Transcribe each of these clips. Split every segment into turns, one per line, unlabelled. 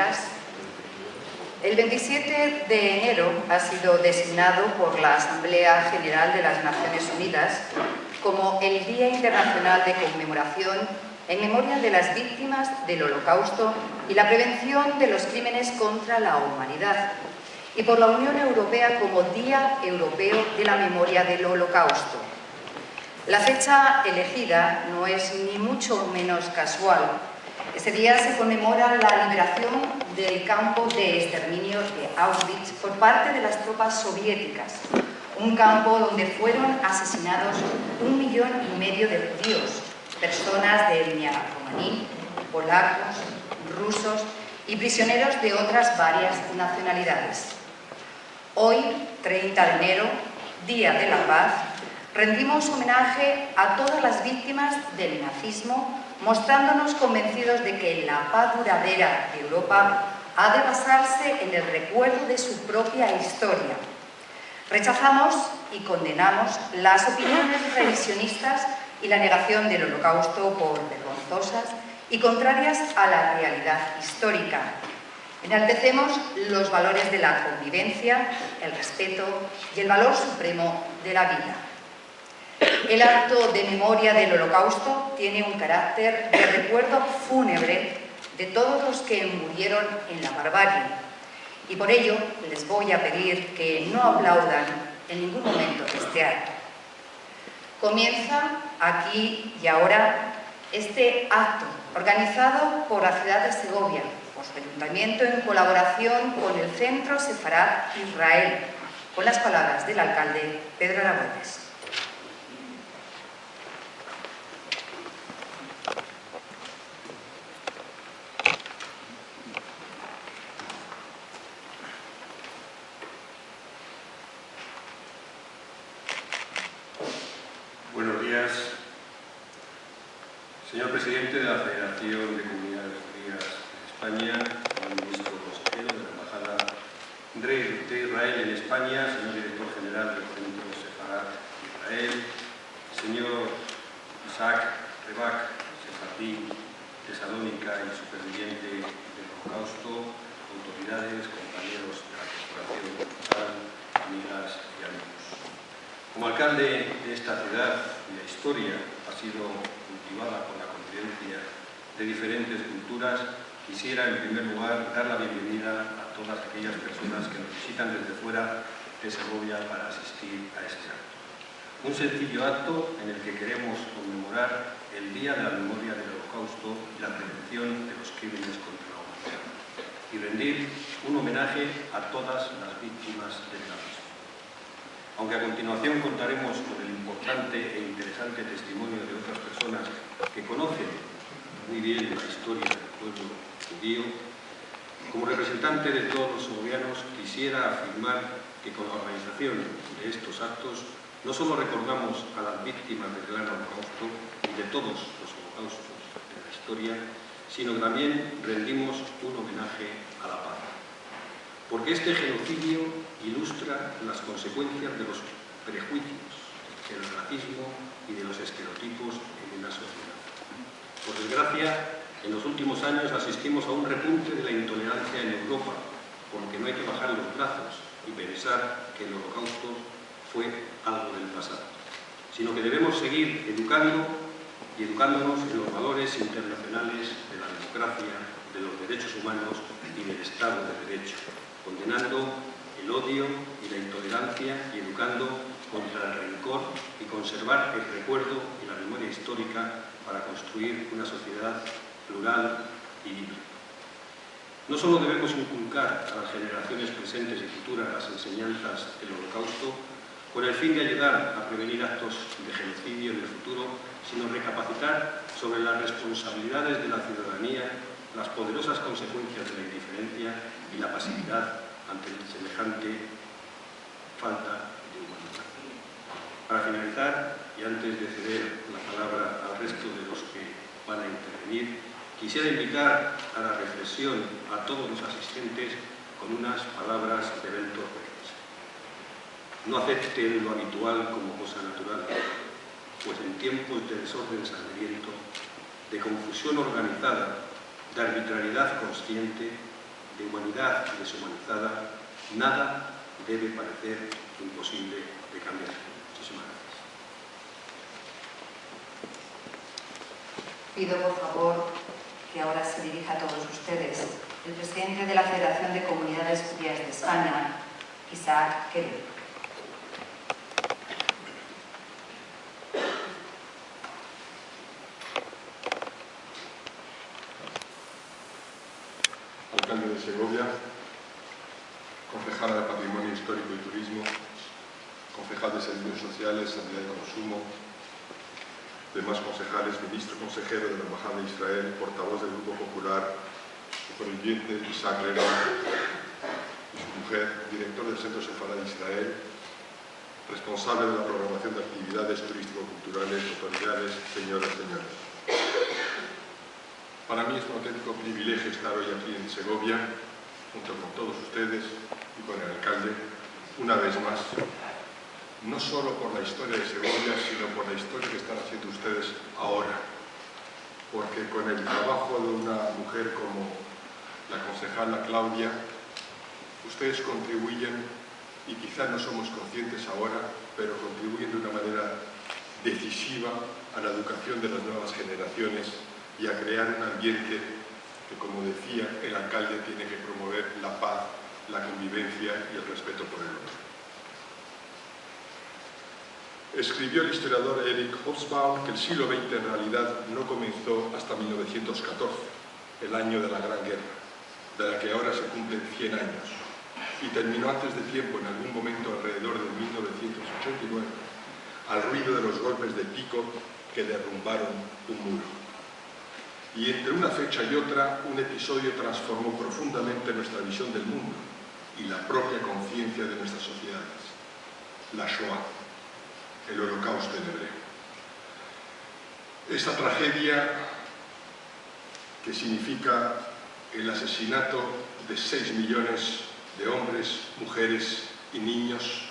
compañeras, el 27 de enero ha sido designado por la Asamblea General de las Naciones Unidas como el Día Internacional de Conmemoración en memoria de las víctimas del Holocausto y la prevención de los crímenes contra la humanidad, y por la Unión Europea como Día Europeo de la Memoria del Holocausto. La fecha elegida no es ni mucho menos casual. Ese día se conmemora la liberación del campo de exterminio de Auschwitz por parte de las tropas soviéticas, un campo donde fueron asesinados 1,5 millones de judíos, personas de etnia romaní, polacos, rusos y prisioneros de otras varias nacionalidades. Hoy, 30 de enero, Día de la Paz, rendimos homenaje a todas las víctimas del nazismo, mostrándonos convencidos de que la paz duradera de Europa ha de basarse en el recuerdo de su propia historia. Rechazamos y condenamos las opiniones revisionistas y la negación del Holocausto por vergonzosas y contrarias a la realidad histórica. Enaltecemos los valores de la convivencia, el respeto y el valor supremo de la vida. El acto de memoria del Holocausto tiene un carácter de recuerdo fúnebre de todos los que murieron en la barbarie, y por ello les voy a pedir que no aplaudan en ningún momento este acto. Comienza aquí y ahora este acto, organizado por la ciudad de Segovia, por su ayuntamiento en colaboración con el Centro Sefarad Israel, con las palabras del alcalde Pedro Aragones.
Buenos días, señor presidente de la Federación de Comunidades Judías de España, señor ministro consejero de la Embajada de Israel en España, señor director general del Centro Sefarad Israel, señor Isaac Rebach, sefardí de Salónica y superviviente del Holocausto, autoridades, compañeros de la Corporación Cultural, amigas y amigos. Como alcalde de esta ciudad, cuya historia ha sido cultivada por la convivencia de diferentes culturas, quisiera en primer lugar dar la bienvenida a todas aquellas personas que nos visitan desde fuera de Segovia para asistir a este acto. Un sencillo acto en el que queremos conmemorar el Día de la Memoria del Holocausto y la prevención de los crímenes contra la humanidad y rendir un homenaje a todas las víctimas del nazismo. Aunque a continuación contaremos con el importante e interesante testimonio de otras personas que conocen muy bien la historia del pueblo judío, como representante de todos los segovianos quisiera afirmar que con la organización de estos actos no solo recordamos a las víctimas del gran holocausto y de todos los holocaustos de la historia, sino que también rendimos un homenaje a la paz. Porque este genocidio ilustra las consecuencias de los prejuicios, del racismo y de los estereotipos en una sociedad. Por desgracia, en los últimos años asistimos a un repunte de la intolerancia en Europa, por lo que no hay que bajar los brazos y pensar que el Holocausto fue algo del pasado, sino que debemos seguir educándonos en los valores internacionales de la democracia, de los derechos humanos y del Estado de Derecho, condenando el odio y la intolerancia y educando contra el rencor y conservar el recuerdo y la memoria histórica para construir una sociedad plural y libre. No solo debemos inculcar a las generaciones presentes y futuras las enseñanzas del Holocausto con el fin de ayudar a prevenir actos de genocidio en el futuro, sino recapacitar sobre las responsabilidades de la ciudadanía, las poderosas consecuencias de la indiferencia y la pasividad ante semejante falta de humanidad. Para finalizar, y antes de ceder la palabra al resto de los que van a intervenir, quisiera invitar a la reflexión a todos los asistentes con unas palabras de Bertolt Brecht. No acepten lo habitual como cosa natural, pues en tiempos de desorden sangriento, de confusión organizada, de arbitrariedad consciente, de humanidad deshumanizada, nada debe parecer imposible de cambiar. Muchísimas gracias.
Pido, por favor, que ahora se dirija a todos ustedes el presidente de la Federación de Comunidades Judías de España, Isaac Kelly.
Alcalde de Segovia, concejala de Patrimonio Histórico y Turismo, concejal de Servicios Sociales, Sanidad y Consumo, demás concejales, ministro consejero de la Embajada de Israel, portavoz del Grupo Popular, superviviente Isaac Lera y su mujer, director del Centro Sefarad de Israel, responsable de la programación de actividades turístico-culturales, autoridades, señoras y señores. Para mí es un auténtico privilegio estar hoy aquí en Segovia, junto con todos ustedes y con el alcalde, una vez más, no solo por la historia de Segovia, sino por la historia que están haciendo ustedes ahora. Porque con el trabajo de una mujer como la concejala Claudia, ustedes contribuyen, y quizá no somos conscientes ahora, pero contribuyen de una manera decisiva a la educación de las nuevas generaciones y a crear un ambiente que, como decía el alcalde, tiene que promover la paz, la convivencia y el respeto por el otro. Escribió el historiador Eric Hobsbawm que el siglo XX en realidad no comenzó hasta 1914, el año de la Gran Guerra, de la que ahora se cumplen 100 años, y terminó antes de tiempo, en algún momento alrededor de 1989, al ruido de los golpes de pico que derrumbaron un muro. Y entre una fecha y otra, un episodio transformó profundamente nuestra visión del mundo y la propia conciencia de nuestras sociedades: la Shoah, el Holocausto en hebreo. Esta tragedia, que significa el asesinato de 6 millones de hombres, mujeres y niños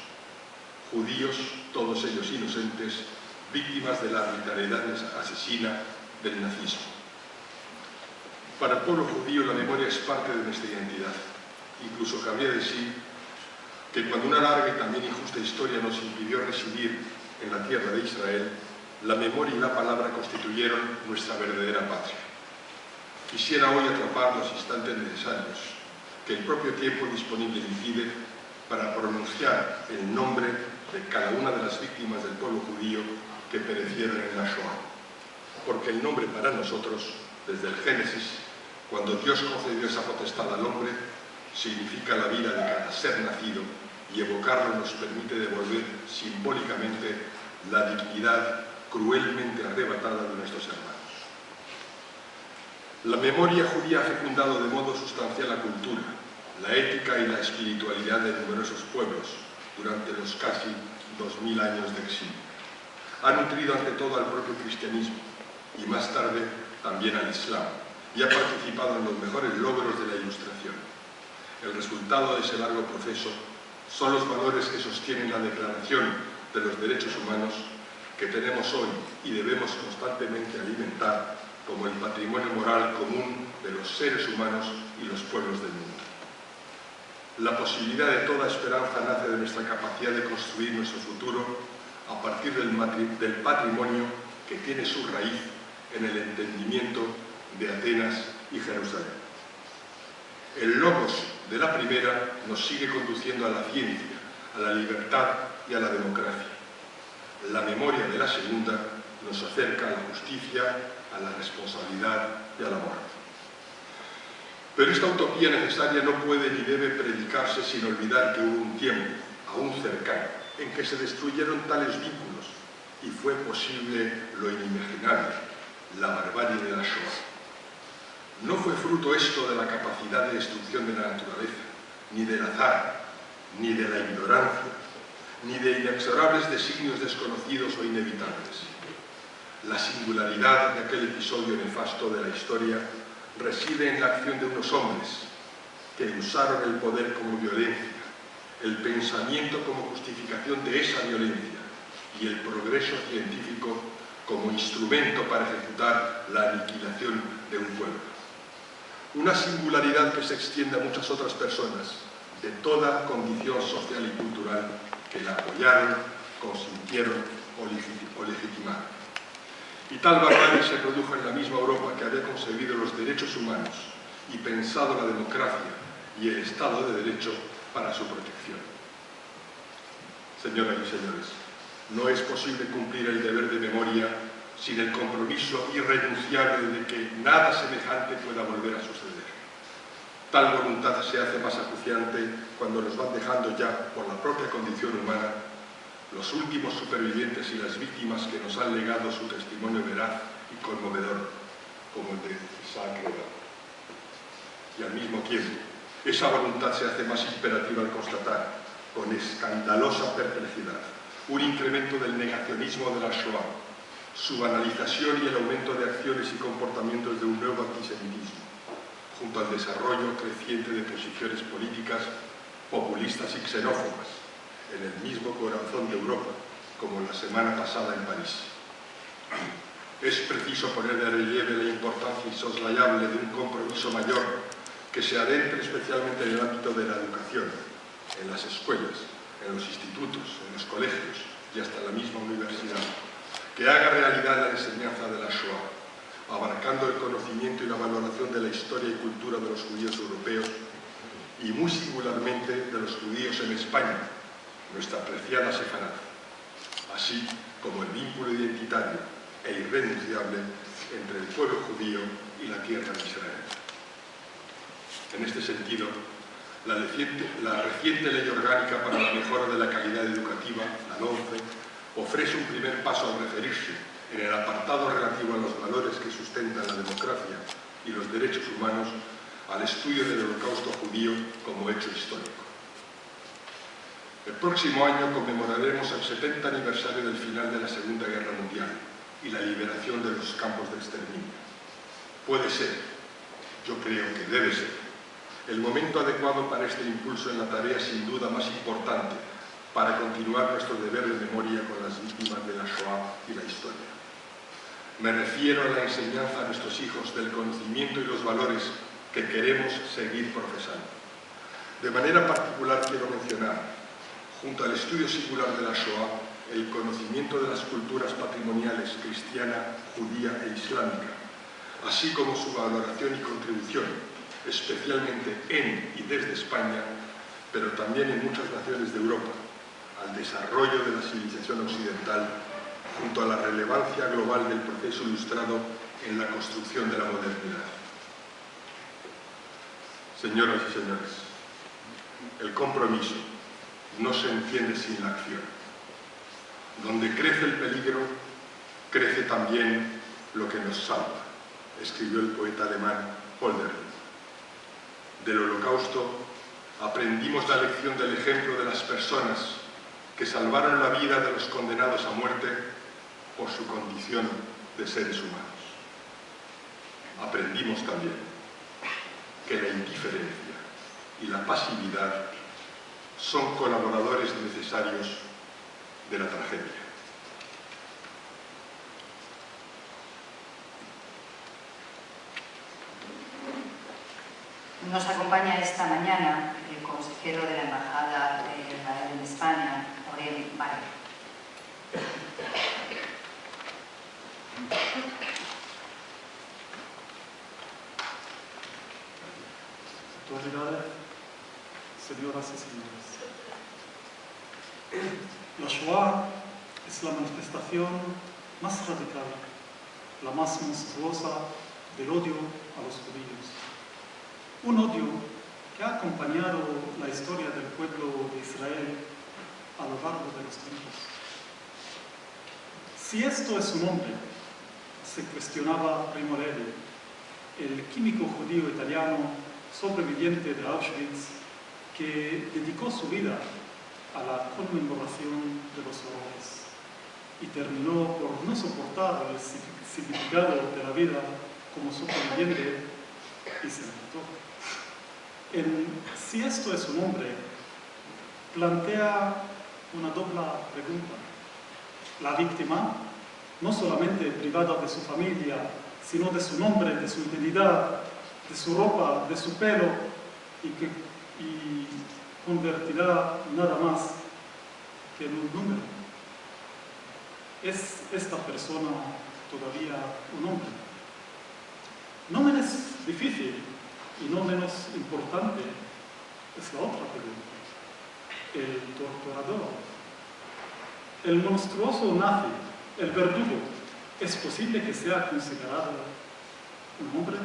judíos, todos ellos inocentes, víctimas de la arbitrariedad asesina del nazismo. Para el pueblo judío la memoria es parte de nuestra identidad. Incluso cabría decir que cuando una larga y también injusta historia nos impidió residir en la tierra de Israel, la memoria y la palabra constituyeron nuestra verdadera patria. Quisiera hoy atrapar los instantes necesarios que el propio tiempo disponible impide para pronunciar el nombre de cada una de las víctimas del pueblo judío que perecieron en la Shoah. Porque el nombre para nosotros, desde el Génesis, cuando Dios concedió esa potestad al hombre, significa la vida de cada ser nacido, y evocarlo nos permite devolver simbólicamente la dignidad cruelmente arrebatada de nuestros hermanos. La memoria judía ha fecundado de modo sustancial la cultura, la ética y la espiritualidad de numerosos pueblos durante los casi 2000 años de exilio. Ha nutrido ante todo al propio cristianismo y más tarde también al Islam, y ha participado en los mejores logros de la Ilustración. El resultado de ese largo proceso son los valores que sostienen la Declaración de los Derechos Humanos que tenemos hoy y debemos constantemente alimentar como el patrimonio moral común de los seres humanos y los pueblos del mundo. La posibilidad de toda esperanza nace de nuestra capacidad de construir nuestro futuro a partir del patrimonio que tiene su raíz en el entendimiento de Atenas y Jerusalén. El logos de la primera nos sigue conduciendo a la ciencia, a la libertad y a la democracia. La memoria de la segunda nos acerca a la justicia, a la responsabilidad y al amor. Pero esta utopía necesaria no puede ni debe predicarse sin olvidar que hubo un tiempo, aún cercano, en que se destruyeron tales vínculos y fue posible lo inimaginable, la barbarie de la Shoah. No fue fruto esto de la capacidad de destrucción de la naturaleza, ni del azar, ni de la ignorancia, ni de inexorables designios desconocidos o inevitables. La singularidad de aquel episodio nefasto de la historia reside en la acción de unos hombres que usaron el poder como violencia, el pensamiento como justificación de esa violencia y el progreso científico como instrumento para ejecutar la aniquilación de un pueblo. una singularidad que se extiende a muchas otras personas de toda condición social y cultural que la apoyaron, consintieron o legitimaron. Y tal barbarie se produjo en la misma Europa que había concebido los derechos humanos y pensado la democracia y el Estado de Derecho para su protección. Señoras y señores, no es posible cumplir el deber de memoria sin el compromiso irrenunciable de que nada semejante pueda volver a suceder. Tal voluntad se hace más acuciante cuando nos van dejando ya, por la propia condición humana, los últimos supervivientes y las víctimas que nos han legado su testimonio veraz y conmovedor, como el de Isaac Rabin. Y al mismo tiempo, esa voluntad se hace más imperativa al constatar, con escandalosa perplejidad, un incremento del negacionismo de la Shoah, su banalización y el aumento de acciones y comportamientos de un nuevo antisemitismo, junto al desarrollo creciente de posiciones políticas populistas y xenófobas, en el mismo corazón de Europa, como la semana pasada en París. Es preciso poner de relieve la importancia insoslayable de un compromiso mayor que se adentre especialmente en el ámbito de la educación, en las escuelas, en los institutos, en los colegios y hasta la misma universidad, que haga realidad la enseñanza de la Shoah, abarcando el conocimiento y la valoración de la historia y cultura de los judíos europeos y muy singularmente de los judíos en España, nuestra preciada Sefarad, así como el vínculo identitario e irrenunciable entre el pueblo judío y la tierra de Israel. En este sentido, la reciente Ley Orgánica para la Mejora de la Calidad Educativa, la LOMCE, ofrece un primer paso al referirse, en el apartado relativo a los valores que sustentan la democracia y los derechos humanos, al estudio del Holocausto judío como hecho histórico. El próximo año conmemoraremos el 70 aniversario del final de la Segunda Guerra Mundial y la liberación de los campos de exterminio. Puede ser, yo creo que debe ser, el momento adecuado para este impulso en la tarea sin duda más importante para continuar nuestro deber de memoria con las víctimas de la Shoah y la historia. Me refiero a la enseñanza a nuestros hijos del conocimiento y los valores que queremos seguir profesando. De manera particular quiero mencionar, junto al estudio singular de la Shoah, el conocimiento de las culturas patrimoniales cristiana, judía e islámica, así como su valoración y contribución, especialmente en y desde España, pero también en muchas naciones de Europa, al desarrollo de la civilización occidental, junto a la relevancia global del proceso ilustrado en la construcción de la modernidad. Señoras y señores, el compromiso no se entiende sin la acción. Donde crece el peligro, crece también lo que nos salva, escribió el poeta alemán Hölderlin. Del Holocausto aprendimos la lección del ejemplo de las personas que salvaron la vida de los condenados a muerte por su condición de seres humanos. Aprendimos también que la indiferencia y la pasividad son colaboradores necesarios de la tragedia.
Nos acompaña esta mañana el consejero de la Embajada de Israel en España, Oriel Barrio.
Autoridades, señoras y señores, la Shoah es la manifestación más radical, la más monstruosa del odio a los judíos. Un odio que ha acompañado la historia del pueblo de Israel a lo largo de los tiempos. Si esto es su nombre, se cuestionaba Primo Levi, el químico judío italiano sobreviviente de Auschwitz, que dedicó su vida a la conmemoración de los horrores y terminó por no soportar el significado de la vida como superviviente y se mató. Si esto es su nombre, plantea una doble pregunta. La víctima, no solamente privada de su familia, sino de su nombre, de su identidad, de su ropa, de su pelo, y convertirá nada más que en un número. ¿Es esta persona todavía un hombre? No menos difícil y no menos importante es la otra pregunta. El torturador, el monstruoso nazi, el verdugo, ¿es posible que sea considerado un hombre?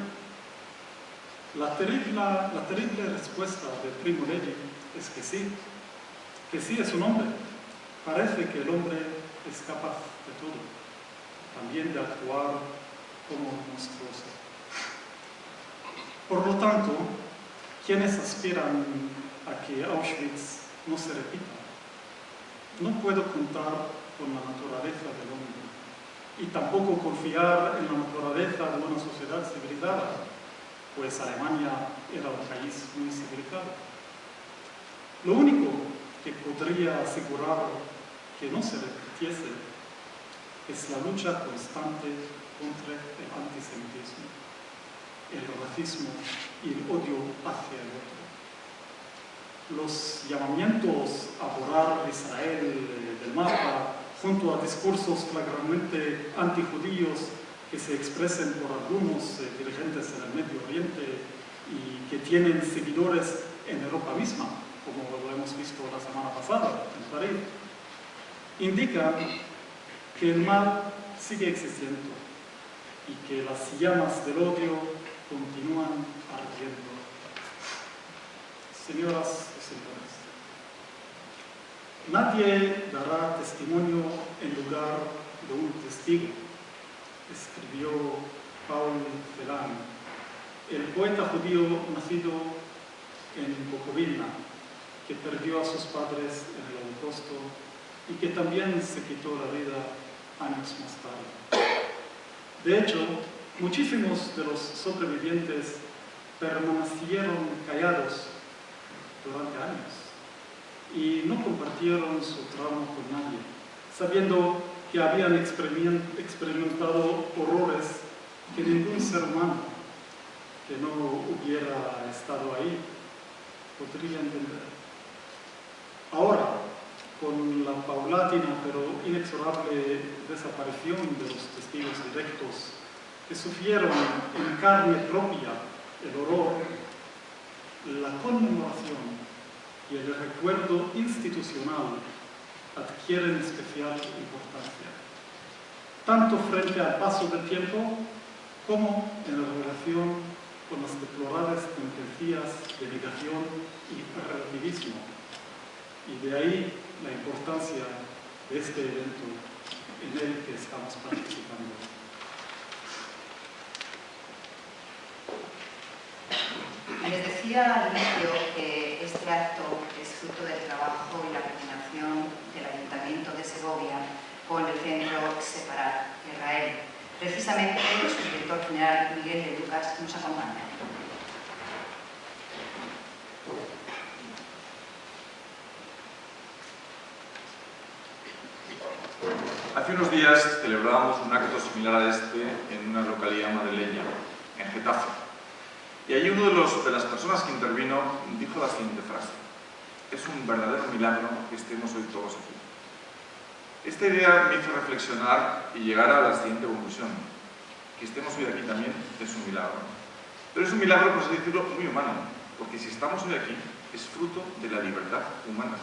La terrible respuesta de Primo Levi es que sí es un hombre. Parece que el hombre es capaz de todo, también de actuar como un monstruoso. Por lo tanto, quienes aspiran a que Auschwitz no se repita, no puedo contar con la naturaleza del hombre y tampoco confiar en la naturaleza de una sociedad civilizada, pues Alemania era un país muy civilizado. Lo único que podría asegurar que no se repitiese es la lucha constante contra el antisemitismo, el racismo y el odio hacia el otro. Los llamamientos a borrar Israel del mapa, junto a discursos flagrantemente antijudíos que se expresen por algunos dirigentes en el Medio Oriente y que tienen seguidores en Europa misma, como lo hemos visto la semana pasada en París, indican que el mal sigue existiendo y que las llamas del odio continúan ardiendo. Señoras y señores, nadie dará testimonio en lugar de un testigo, escribió Paul Celan, el poeta judío nacido en Bukovina, que perdió a sus padres en el Holocausto y que también se quitó la vida años más tarde. De hecho, muchísimos de los sobrevivientes permanecieron callados durante años y no compartieron su trauma con nadie, sabiendo que habían experimentado horrores que ningún ser humano que no hubiera estado ahí podría entender. Ahora, con la paulatina pero inexorable desaparición de los testigos directos que sufrieron en carne propia el horror, la conmemoración y el recuerdo institucional adquieren especial importancia, tanto frente al paso del tiempo como en la relación con las deplorables tendencias de negación y relativismo. Y de ahí la importancia de este evento en el que estamos participando.
Les decía al inicio que este acto es fruto del trabajo y la coordinación del Ayuntamiento de Segovia con el Centro Separat Israel. Precisamente, su director general, Miguel de Lucas, nos acompaña.
Hace unos días celebrábamos un acto similar a este en una localidad madrileña, en Getafe. Y allí uno de las personas que intervino dijo la siguiente frase: es un verdadero milagro que estemos hoy todos aquí. Esta idea me hizo reflexionar y llegar a la siguiente conclusión: que estemos hoy aquí también es un milagro. Pero es un milagro, por así decirlo, muy humano, porque si estamos hoy aquí es fruto de la libertad humana.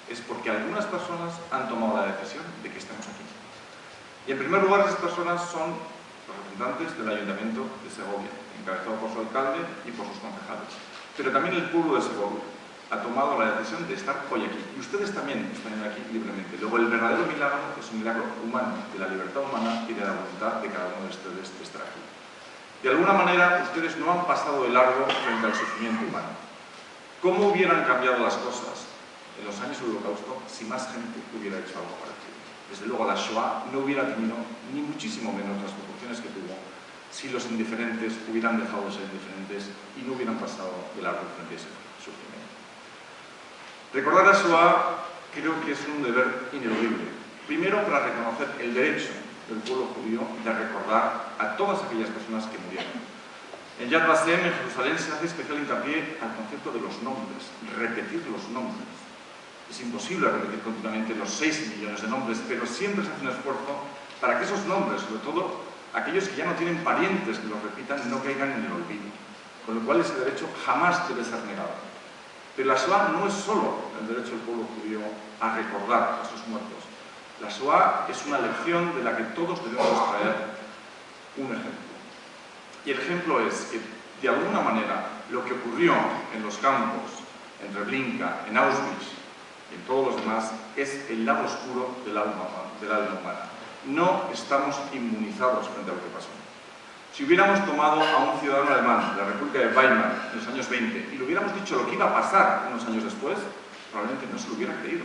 Es porque algunas personas han tomado la decisión de que estemos aquí. Y en primer lugar, esas personas son representantes del Ayuntamiento de Segovia, encabezado por su alcalde y por sus concejales. Pero también el pueblo de Segovia ha tomado la decisión de estar hoy aquí. Y ustedes también están aquí libremente. Luego, el verdadero milagro es un milagro humano, de la libertad humana y de la voluntad de cada uno de ustedes de estar aquí. De alguna manera, ustedes no han pasado de largo frente al sufrimiento humano. ¿Cómo hubieran cambiado las cosas en los años del Holocausto si más gente hubiera hecho algo parecido? Desde luego, la Shoah no hubiera tenido ni muchísimo menos las proporciones que tuvo si los indiferentes hubieran dejado de ser indiferentes y no hubieran pasado de largo frente a ese sufrimiento. Recordar la Shoah creo que es un deber ineludible. Primero, para reconocer el derecho del pueblo judío de recordar a todas aquellas personas que murieron. En Yad Vashem, en Jerusalén, se hace especial hincapié al concepto de los nombres, repetir los nombres. Es imposible repetir continuamente los 6 millones de nombres, pero siempre se hace un esfuerzo para que esos nombres, sobre todo aquellos que ya no tienen parientes que los repitan, no caigan en el olvido. Con lo cual ese derecho jamás debe ser negado. Pero la Shoah no es solo el derecho del pueblo judío a recordar a sus muertos. La Shoah es una lección de la que todos debemos extraer un ejemplo. Y el ejemplo es que, de alguna manera, lo que ocurrió en los campos, en Treblinka, en Auschwitz y en todos los demás, es el lado oscuro del alma humana. No estamos inmunizados frente a lo que pasó. Si hubiéramos tomado a un ciudadano alemán de la República de Weimar en los años 20 y le hubiéramos dicho lo que iba a pasar unos años después, probablemente no se lo hubiera creído.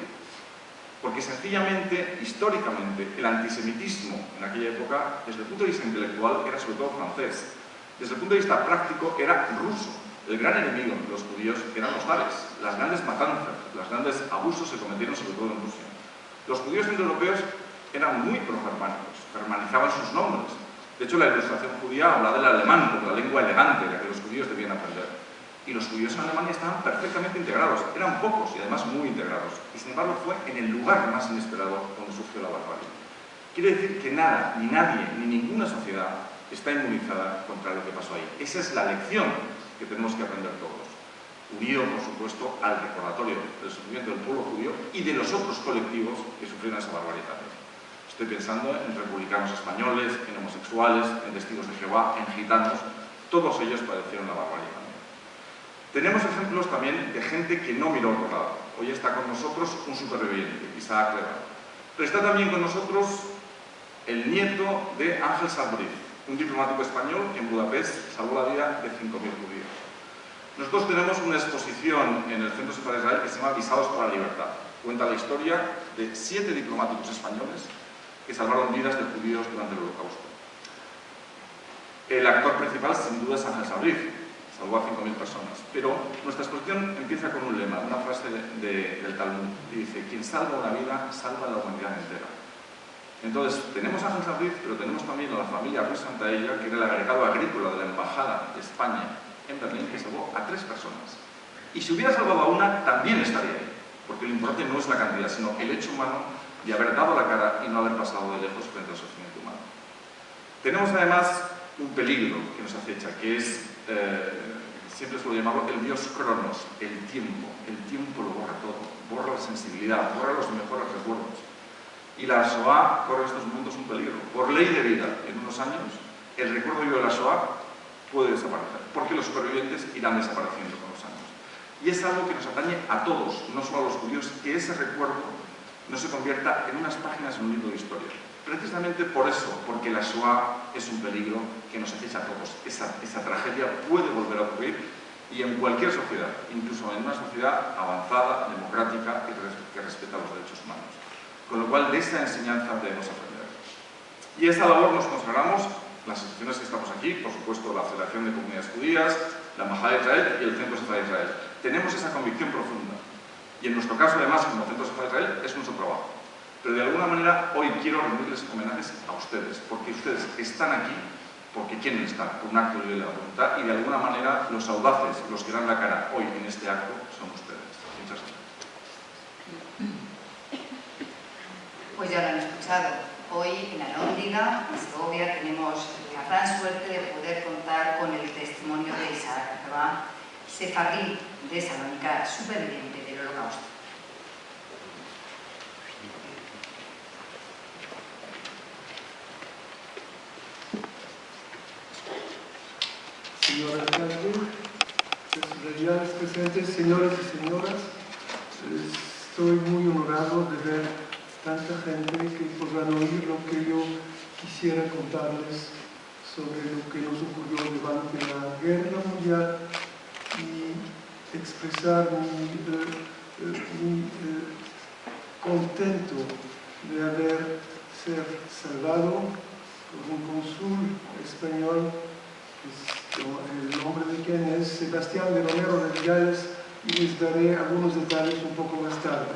Porque sencillamente, históricamente, el antisemitismo en aquella época, desde el punto de vista intelectual, era sobre todo francés. Desde el punto de vista práctico, era ruso. El gran enemigo de los judíos eran los zares. Las grandes matanzas, los grandes abusos se cometieron sobre todo en Rusia. Los judíos indoeuropeos eran muy pro-germánicos, germanizaban sus nombres. De hecho, la ilustración judía habla del alemán como la lengua elegante, la que los judíos debían aprender. Y los judíos en Alemania estaban perfectamente integrados, eran pocos y además muy integrados. Y sin embargo fue en el lugar más inesperado donde surgió la barbarie. Quiere decir que nada, ni nadie, ni ninguna sociedad está inmunizada contra lo que pasó ahí. Esa es la lección que tenemos que aprender todos. Unido, por supuesto, al recordatorio del sufrimiento del pueblo judío y de los otros colectivos que sufrieron esa barbarie también. Estoy pensando en republicanos españoles, en homosexuales, en testigos de Jehová, en gitanos. Todos ellos padecieron la barbarie también. Tenemos ejemplos también de gente que no miró a otro lado. Hoy está con nosotros un superviviente, Isaac Leva. Pero está también con nosotros el nieto de Ángel Sabriz, un diplomático español que en Budapest salvó la vida de 5.000 judíos. Nosotros tenemos una exposición en el Centro Sefarad de Israel que se llama Visados para la Libertad. Cuenta la historia de 7 diplomáticos españoles que salvaron vidas de judíos durante el Holocausto. El actor principal, sin duda, es Ángel Sabriz. Salvó a 5.000 personas. Pero nuestra exposición empieza con un lema, una frase del Talmud, y dice: quien salva una vida, salva a la humanidad entera. Entonces, tenemos a Ángel Sabriz, pero tenemos también a la familia Ruiz Santaella, que era el agregado agrícola de la Embajada de España en Berlín, que salvó a 3 personas. Y si hubiera salvado a una, también estaría ahí, porque lo importante no es la cantidad, sino el hecho humano de haber dado la cara y no haber pasado de lejos frente al sufrimiento humano. Tenemos además un peligro que nos acecha, que es, siempre se lo llamaba el dios Cronos, el tiempo. El tiempo lo borra todo, borra la sensibilidad, borra los mejores recuerdos. Y la Shoah corre en estos momentos un peligro. Por ley de vida, en unos años, el recuerdo vivo de la Shoah puede desaparecer, porque los supervivientes irán desapareciendo con los años. Y es algo que nos atañe a todos, no solo a los judíos, que ese recuerdo no se convierta en unas páginas en un libro de historia. Precisamente por eso, porque la Shoah es un peligro que nos acecha a todos. Esa tragedia puede volver a ocurrir y en cualquier sociedad, incluso en una sociedad avanzada, democrática que respeta los derechos humanos. Con lo cual, de esa enseñanza debemos aprender. Y a esta labor nos consagramos las instituciones que estamos aquí, por supuesto la Federación de Comunidades Judías, la Embajada de Israel y el Centro Sefarad de Israel. Tenemos esa convicción profunda. Y en nuestro caso, además, como Centro Sefarad de Israel, es nuestro trabajo. Pero de alguna manera, hoy quiero rendirles homenajes a ustedes, porque ustedes están aquí porque quieren estar, por un acto libre de la voluntad, y de alguna manera los audaces, los que dan la cara hoy en este acto, son ustedes. Muchas gracias.
Pues ya lo han escuchado. Hoy en Alhóndiga, en Segovia, tenemos la gran suerte de poder contar con el testimonio de Isaac Leva, sefardí de Salónica, superviviente del Holocausto.
Señor alcalde, autoridades presentes, señoras y señoras, estoy muy honrado de ver tanta gente que podrán oír lo que yo quisiera contarles sobre lo que nos ocurrió durante la Guerra Mundial y expresar mi contento de haber sido salvado por un cónsul español, el nombre de quien es Sebastián de Romero de Villales, y les daré algunos detalles un poco más tarde.